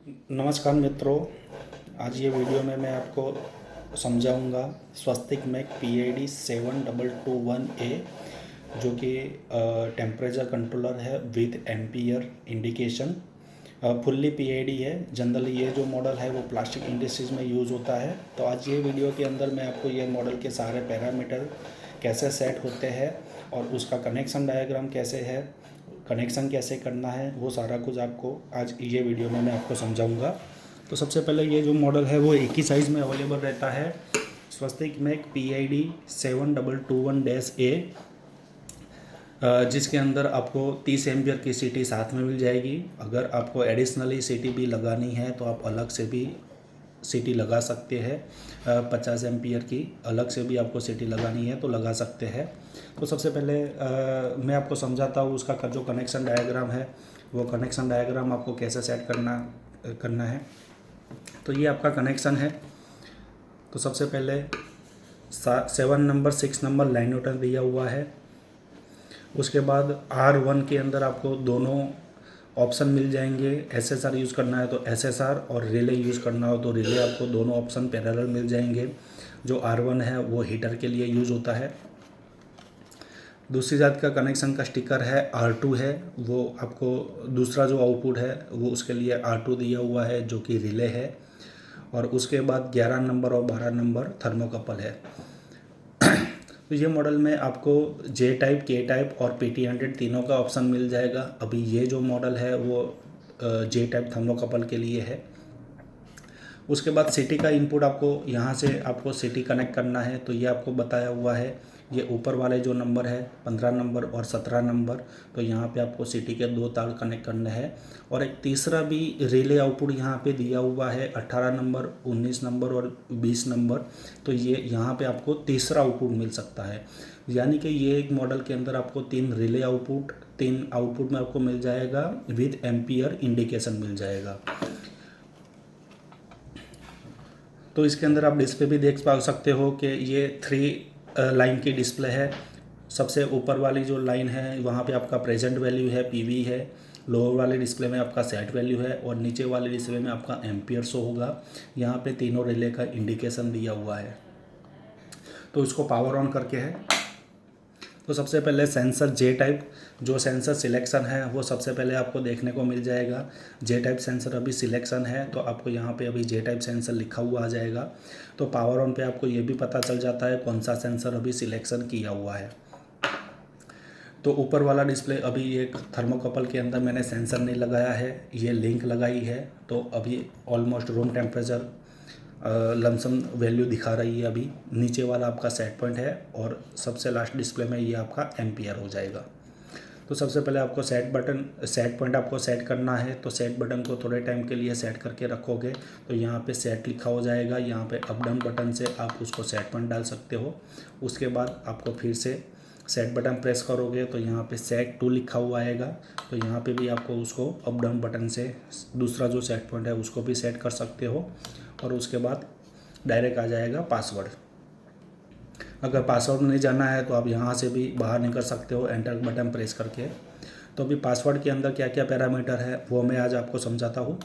नमस्कार मित्रों। आज ये वीडियो में मैं आपको समझाऊंगा स्वस्तिक मैक PID 7221A जो कि टेम्परेचर कंट्रोलर है with ampere indication. Fully PID है। जनरली ये जो मॉडल है वो प्लास्टिक इंडस्ट्रीज में यूज़ होता है। तो आज ये वीडियो के अंदर मैं आपको ये मॉडल के सारे पैरामीटर कैसे सेट होते हैं और उसका कनेक्शन डायग्राम कैसे है, कनेक्शन कैसे करना है, वो सारा कुछ आपको आज ये वीडियो में मैं आपको समझाऊंगा। तो सबसे पहले ये जो मॉडल है वो एक ही साइज़ में अवेलेबल रहता है, स्वस्तिक मैक PID 7221-A, जिसके अंदर आपको 30 एम्पियर की सीटी साथ में मिल जाएगी। अगर आपको एडिशनली सीटी भी लगानी है तो आप अलग से भी सीटी लगा सकते हैं। 50 एम्पियर की अलग से भी आपको सीटी लगानी है तो लगा सकते हैं। तो सबसे पहले मैं आपको समझाता हूँ उसका जो कनेक्शन डायग्राम है, वो कनेक्शन डायग्राम आपको कैसे सेट करना है। तो ये आपका कनेक्शन है। तो सबसे पहले 7 नंबर 6 नंबर लाइन न्यूटन दिया हुआ है। उसके बाद R1 के अंदर आपको दोनों ऑप्शन मिल जाएंगे। SSR यूज़ करना है तो SSR और रिले यूज़ करना हो तो रिले, आपको दोनों ऑप्शन पैरेलल मिल जाएंगे। जो R1 है वो हीटर के लिए यूज़ होता है। दूसरी जात का कनेक्शन का स्टिकर है R2 है, वो आपको दूसरा जो आउटपुट है वो उसके लिए R2 दिया हुआ है जो कि रिले है। और उसके बाद 11 नंबर और 12 नंबर थर्मोकपल है। तो ये मॉडल में आपको J टाइप, K टाइप और PT100 तीनों का ऑप्शन मिल जाएगा। अभी ये जो मॉडल है वो J टाइप थर्मोकपल के लिए है। उसके बाद सिटी का इनपुट आपको यहाँ से आपको सिटी कनेक्ट करना है, तो ये आपको बताया हुआ है। ये ऊपर वाले जो नंबर है 15 नंबर और 17 नंबर, तो यहाँ पे आपको सिटी के 2 तार कनेक्ट करने हैं। और एक तीसरा भी रिले आउटपुट यहाँ पे दिया हुआ है 18 नंबर, 19 नंबर और 20 नंबर। तो ये यहाँ पे आपको तीसरा आउटपुट मिल सकता है। यानी कि ये एक मॉडल के अंदर आपको 3 रिले आउटपुट, 3 आउटपुट में आपको मिल जाएगा विद एम्पियर इंडिकेशन मिल जाएगा। तो इसके अंदर आप डिस्प्ले भी देख पा सकते हो कि ये 3 लाइन की डिस्प्ले है। सबसे ऊपर वाली जो लाइन है वहाँ पे आपका प्रेजेंट वैल्यू है, PV है। लोअर वाले डिस्प्ले में आपका सेट वैल्यू है और नीचे वाले डिस्प्ले में आपका एम्पियर शो होगा। यहाँ पे तीनों रिले का इंडिकेशन दिया हुआ है। तो इसको पावर ऑन करके है। तो सबसे पहले सेंसर J टाइप, जो सेंसर सिलेक्शन है वो सबसे पहले आपको देखने को मिल जाएगा। J टाइप सेंसर अभी सिलेक्शन है तो आपको यहाँ पे अभी J टाइप सेंसर लिखा हुआ आ जाएगा। तो पावर ऑन पे आपको ये भी पता चल जाता है कौन सा सेंसर अभी सिलेक्शन किया हुआ है। तो ऊपर वाला डिस्प्ले अभी एक थर्मोकपल के अंदर मैंने सेंसर नहीं लगाया है, ये लिंक लगाई है। तो अभी almost room temperature lump sum value दिखा रही है। अभी नीचे वाला आपका सेट पॉइंट है और सबसे लास्ट डिस्प्ले में ये आपका एम्पियर हो जाएगा। तो सबसे पहले आपको सेट पॉइंट आपको सेट करना है। तो सेट बटन को थोड़े टाइम के लिए सेट करके रखोगे तो यहाँ पे सेट लिखा हो जाएगा। यहाँ पे अप डाउन बटन से आप उसको सेट पॉइंट डाल सकते हो। उसके बाद आपको फिर से सेट बटन प्रेस करोगे तो यहाँ पे सेट 2 लिखा हुआ आएगा। तो यहाँ पे भी आपको उसको अप डाउन बटन से दूसरा जो सेट पॉइंट है उसको भी सेट कर सकते हो। और उसके बाद डायरेक्ट आ जाएगा पासवर्ड। अगर पासवर्ड नहीं जाना है तो आप यहाँ से भी बाहर निकल सकते हो एंटर बटन प्रेस करके। तो अभी पासवर्ड के अंदर क्या क्या पैरामीटर है वो मैं आज आपको समझाता हूँ।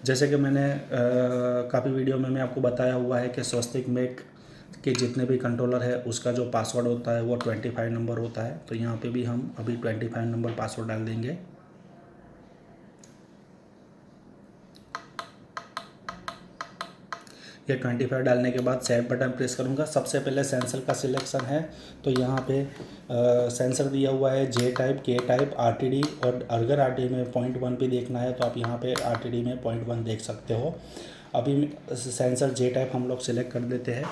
जैसे कि मैंने काफ़ी वीडियो में मैं आपको बताया हुआ है कि स्वस्तिक मैक के जितने भी कंट्रोलर है उसका जो पासवर्ड होता है वो 25 नंबर होता है। तो यहाँ पे भी हम अभी 25 नंबर पासवर्ड डाल देंगे। ये 25 डालने के बाद सेट बटन प्रेस करूँगा। सबसे पहले सेंसर का सिलेक्शन है। तो यहाँ पे सेंसर दिया हुआ है J type, K type, RTD। और अगर RTD में 0.1 पे देखना है तो आप यहाँ पे RTD में 0.1 देख सकते हो। अभी सेंसर J टाइप हम लोग सिलेक्ट कर देते हैं।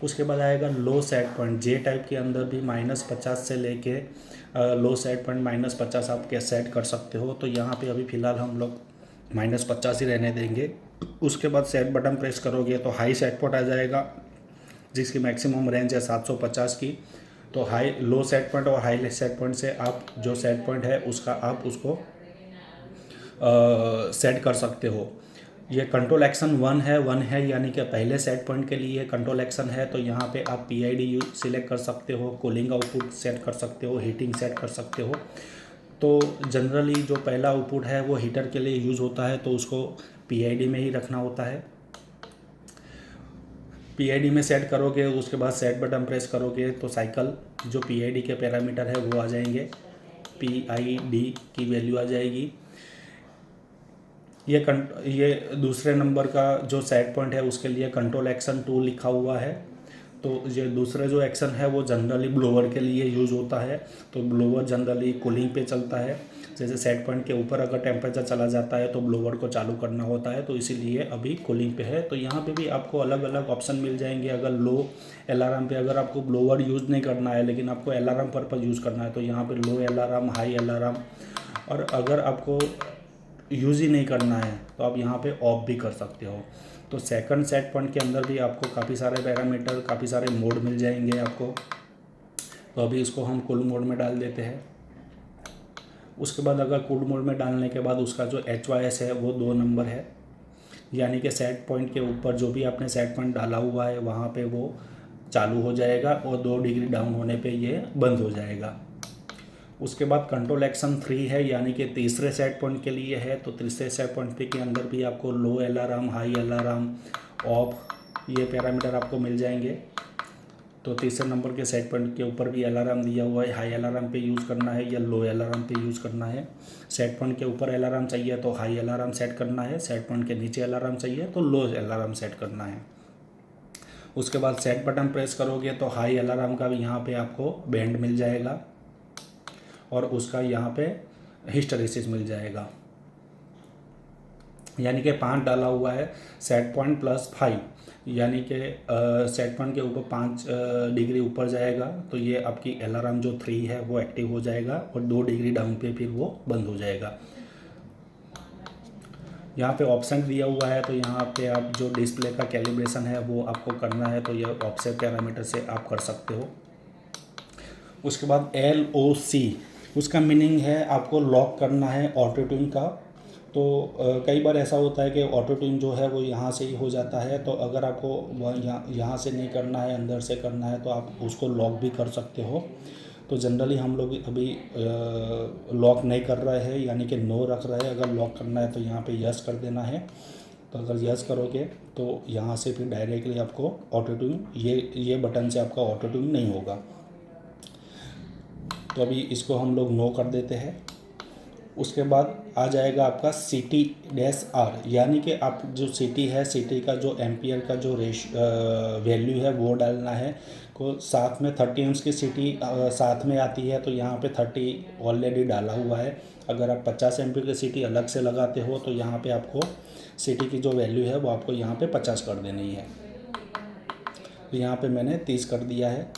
उसके बाद आएगा लो सेट पॉइंट। J टाइप के अंदर भी -50 से लेके लो सेट पॉइंट -50 आप क्या सेट कर सकते हो। तो यहाँ पे अभी फ़िलहाल हम लोग -50 ही रहने देंगे। उसके बाद सेट बटन प्रेस करोगे तो हाई सेट पॉइंट आ जाएगा जिसकी मैक्सिमम रेंज है 750 की। तो लो सेट पॉइंट और हाई सेट पॉइंट से आप जो सेट पॉइंट है उसका आप उसको सेट कर सकते हो। ये कंट्रोल एक्शन 1 है यानी कि पहले सेट पॉइंट के लिए कंट्रोल एक्शन है। तो यहाँ पे आप PID सिलेक्ट कर सकते हो, कूलिंग आउटपुट सेट कर सकते हो, हीटिंग सेट कर सकते हो। तो जनरली जो पहला आउटपुट है वो हीटर के लिए यूज़ होता है, तो उसको PID में ही रखना होता है। PID में सेट करोगे, उसके बाद सेट बटन प्रेस करोगे तो साइकिल जो PID के पैरामीटर है वो आ जाएंगे, PID की वैल्यू आ जाएगी। ये दूसरे नंबर का जो सेट पॉइंट है उसके लिए कंट्रोल एक्शन 2 लिखा हुआ है। तो ये दूसरे जो एक्शन है वो जनरली ब्लोअर के लिए यूज़ होता है। तो ब्लोअर जनरली कूलिंग पे चलता है। जैसे सेट पॉइंट के ऊपर अगर टेम्परेचर चला जाता है तो ब्लोअर को चालू करना होता है, तो इसीलिए अभी कूलिंग पे है। तो यहाँ पे भी आपको अलग अलग ऑप्शन मिल जाएंगे। अगर लो अलार्म पे अगर आपको ब्लोअर यूज़ नहीं करना है लेकिन आपको अलार्म पर्पज़ यूज़ करना है तो यहाँ पे लो अलार्म, हाई अलार्म, और अगर आपको यूज़ ही नहीं करना है तो आप यहाँ पे ऑफ भी कर सकते हो। तो सेकंड सेट पॉइंट के अंदर भी आपको काफ़ी सारे पैरामीटर, काफ़ी सारे मोड मिल जाएंगे आपको। तो अभी इसको हम कूल मोड में डाल देते हैं। उसके बाद अगर कूल मोड में डालने के बाद उसका जो HYS है वो 2 नंबर है, यानी कि सेट पॉइंट के ऊपर जो भी आपने सेट पॉइंट डाला हुआ है वहाँ पे वो चालू हो जाएगा और 2 डिग्री डाउन होने पे ये बंद हो जाएगा। उसके बाद कंट्रोल एक्शन 3 है, यानी कि तीसरे सेट पॉइंट के लिए है। तो तीसरे सेट पॉइंट के अंदर भी आपको लो अलार्म, हाई अलार्म, ऑफ, ये पैरामीटर आपको मिल जाएंगे। तो तीसरे नंबर के सेट पॉइंट के ऊपर भी अलार्म दिया हुआ है, हाई अलार्म पे यूज़ करना है या लो अलार्म पे यूज़ करना है। सेट पॉइंट के ऊपर अलार्म चाहिए तो हाई अलार्म सेट करना है, सेट पॉइंट के नीचे अलार्म चाहिए तो लो अलार्म सेट करना है। उसके बाद सेट बटन प्रेस करोगे तो हाई अलार्म का भी यहाँ पे आपको बैंड मिल जाएगा और उसका यहाँ पे हिस्टैरिसीस मिल जाएगा, यानी कि 5 डाला हुआ है, सेट पॉइंट प्लस 5, यानी कि सेट पॉइंट के ऊपर 5 डिग्री ऊपर जाएगा तो ये आपकी अलार्म जो 3 है वो एक्टिव हो जाएगा और 2 डिग्री डाउन पे फिर वो बंद हो जाएगा। यहाँ पे ऑप्शन दिया हुआ है तो यहाँ पे आप जो डिस्प्ले का कैलिब्रेशन है वो आपको करना है तो ये ऑफसेट पैरामीटर से आप कर सकते हो। उसके बाद LOC, उसका मीनिंग है आपको लॉक करना है ऑटो ट्यून का। तो कई बार ऐसा होता है कि ऑटो ट्यून जो है वो यहाँ से ही हो जाता है, तो अगर आपको वह यहाँ से नहीं करना है, अंदर से करना है तो आप उसको लॉक भी कर सकते हो। तो जनरली हम लोग अभी लॉक नहीं कर रहे हैं, यानी कि नो रख रहे हैं। अगर लॉक करना है तो यहाँ पे यस कर देना है। तो अगर यस करोगे तो यहाँ से फिर डायरेक्टली आपको ऑटो ट्यून, ये बटन से आपका ऑटो ट्यून नहीं होगा। तो अभी इसको हम लोग नो कर देते हैं। उसके बाद आ जाएगा आपका CT-R, यानी कि आप जो CT है, CT का जो एम्पियर का जो वैल्यू है वो डालना है। को साथ में 30 एम्स की CT साथ में आती है तो यहाँ पे 30 ऑलरेडी डाला हुआ है। अगर आप 50 एम्पियर की CT अलग से लगाते हो तो यहाँ पे आपको CT की जो वैल्यू है वो आपको यहाँ पे 50 कर देनी है। तो यहाँ पे मैंने 30 कर दिया है।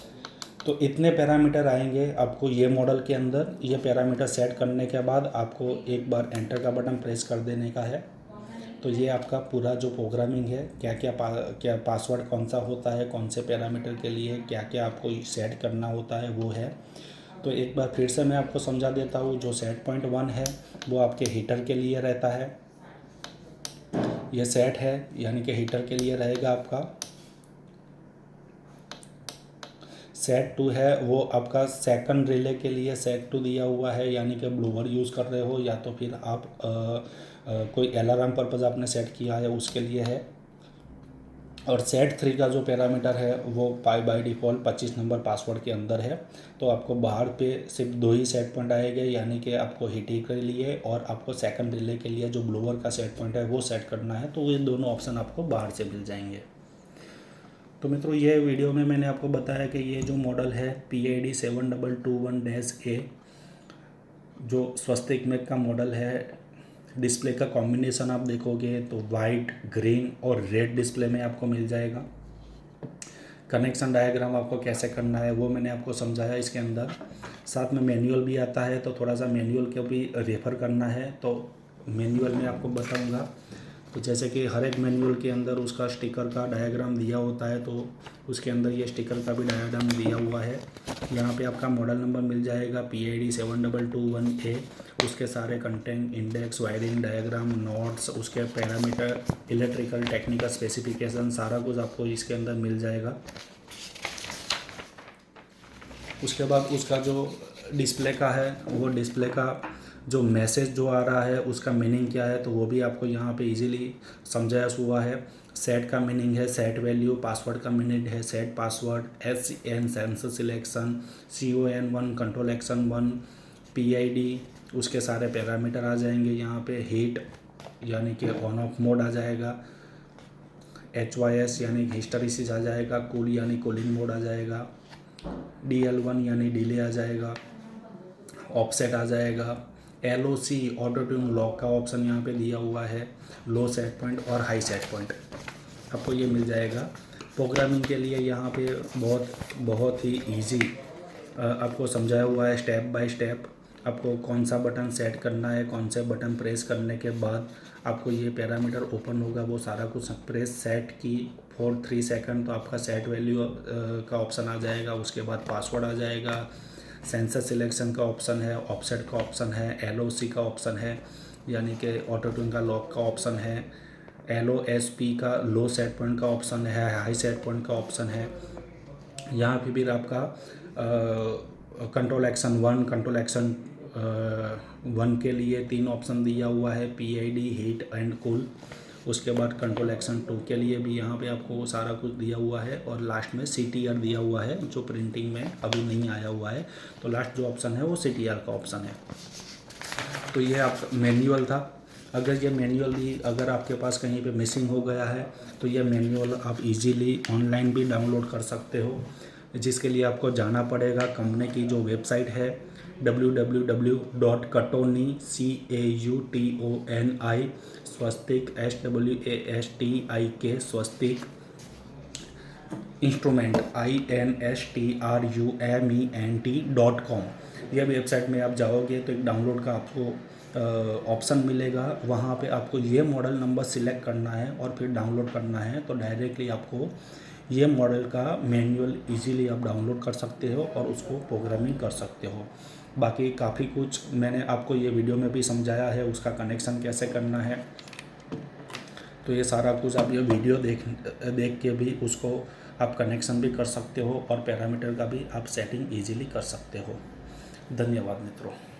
तो इतने पैरामीटर आएंगे आपको ये मॉडल के अंदर। ये पैरामीटर सेट करने के बाद आपको एक बार एंटर का बटन प्रेस कर देने का है। तो ये आपका पूरा जो प्रोग्रामिंग है, क्या पासवर्ड कौन सा होता है, कौन से पैरामीटर के लिए क्या क्या आपको सेट करना होता है वो है। तो एक बार फिर से मैं आपको समझा देता हूँ। जो सेट पॉइंट 1 है वो आपके हीटर के लिए रहता है, ये सेट है यानी कि हीटर के लिए रहेगा आपका। सेट 2 है वो आपका सेकंड रिले के लिए सेट 2 दिया हुआ है, यानी कि ब्लोअर यूज़ कर रहे हो या तो फिर आप कोई अलार्म पर्पज़ आपने सेट किया है उसके लिए है। और सेट 3 का जो पैरामीटर है वो बाय डिफ़ॉल्ट 25 नंबर पासवर्ड के अंदर है। तो आपको बाहर पे सिर्फ 2 ही सेट पॉइंट आएंगे, यानी कि आपको हीटिंग के लिए और आपको सेकंड रिले के लिए जो ब्लोअर का सेट पॉइंट है वो सेट करना है। तो ये दोनों ऑप्शन आपको बाहर से मिल जाएंगे। तो मित्रों, ये वीडियो में मैंने आपको बताया कि ये जो मॉडल है PID 7221-A, जो स्वस्तिक मेक का मॉडल है, डिस्प्ले का कॉम्बिनेशन आप देखोगे तो वाइट, ग्रीन और रेड डिस्प्ले में आपको मिल जाएगा। कनेक्शन डायग्राम आपको कैसे करना है वो मैंने आपको समझाया इसके अंदर। साथ में मैनुअल भी आता है, तो थोड़ा सा मैनुअल को भी रेफ़र करना है तो मैनुअल में आपको बताऊंगा। तो जैसे कि हर एक मैनुअल के अंदर उसका स्टिकर का डायग्राम दिया होता है, तो उसके अंदर ये स्टिकर का भी डायग्राम दिया हुआ है। यहाँ पे आपका मॉडल नंबर मिल जाएगा PID 7221A, उसके सारे content, index, wiring diagram, notes, उसके पैरामीटर, इलेक्ट्रिकल टेक्निकल स्पेसिफिकेशन, सारा कुछ आपको इसके अंदर मिल जाएगा। उसके बाद उसका जो डिस्प्ले का है, वो डिस्प्ले का जो मैसेज जो आ रहा है उसका मीनिंग क्या है, तो वो भी आपको यहाँ पे इजीली समझाया हुआ है। सेट का मीनिंग है सेट वैल्यू, पासवर्ड का मीनिंग है set password, SCN sensor selection, CON1 control action 1, PID, उसके सारे पैरामीटर आ जाएंगे यहाँ पे। हीट यानी कि ऑन ऑफ मोड आ जाएगा, HYS यानी हिस्टरीसिस आ जाएगा, कूल यानी कूलिंग मोड आ जाएगा, DL1 यानी डिले आ जाएगा, ऑफसेट आ जाएगा, LOC ऑटो ट्यून लॉक का ऑप्शन यहाँ पे दिया हुआ है, लो सेट पॉइंट और हाई सेट पॉइंट आपको ये मिल जाएगा। प्रोग्रामिंग के लिए यहाँ पे बहुत ही इजी आपको समझाया हुआ है स्टेप बाय स्टेप। आपको कौन सा बटन सेट करना है, कौन से बटन प्रेस करने के बाद आपको ये पैरामीटर ओपन होगा, वो सारा कुछ प्रेस सेट की फॉर 3 सेकंड तो आपका सेट वैल्यू का ऑप्शन आ जाएगा। उसके बाद पासवर्ड आ जाएगा, सेंसर सिलेक्शन का ऑप्शन है, ऑफसेट का ऑप्शन है, LOC का ऑप्शन है यानी कि ऑटो ट्यून का लॉक का ऑप्शन है, LOSP का लो सेट पॉइंट का ऑप्शन है, हाई सेट पॉइंट का ऑप्शन है। यहाँ पे भी आपका कंट्रोल एक्शन 1, कंट्रोल एक्शन 1 के लिए 3 ऑप्शन दिया हुआ है, PID, हीट एंड कूल। उसके बाद कंट्रोल एक्शन 2 के लिए भी यहाँ पे आपको सारा कुछ दिया हुआ है, और लास्ट में CTR दिया हुआ है जो प्रिंटिंग में अभी नहीं आया हुआ है, तो लास्ट जो ऑप्शन है वो CTR का ऑप्शन है। तो ये आप मैनुअल था। अगर ये मैनुअल भी अगर आपके पास कहीं पे मिसिंग हो गया है तो ये मैनुअल आप इजीली ऑनलाइन भी डाउनलोड कर सकते हो, जिसके लिए आपको जाना पड़ेगा कंपनी की जो वेबसाइट है www.katoni CAUTONI स्वस्तिक SWASTIK स्वस्तिक इंस्ट्रूमेंट INSTRUMENT.com। यह वेबसाइट में आप जाओगे तो एक डाउनलोड का आपको ऑप्शन मिलेगा, वहाँ पे आपको ये मॉडल नंबर सिलेक्ट करना है और फिर डाउनलोड करना है, तो डायरेक्टली आपको ये मॉडल का मैनुअल इजीली आप डाउनलोड कर सकते हो और उसको प्रोग्रामिंग कर सकते हो। बाकी काफ़ी कुछ मैंने आपको ये वीडियो में भी समझाया है, उसका कनेक्शन कैसे करना है, तो ये सारा कुछ आप ये वीडियो देख के भी उसको आप कनेक्शन भी कर सकते हो और पैरामीटर का भी आप सेटिंग इजीली कर सकते हो। धन्यवाद मित्रों।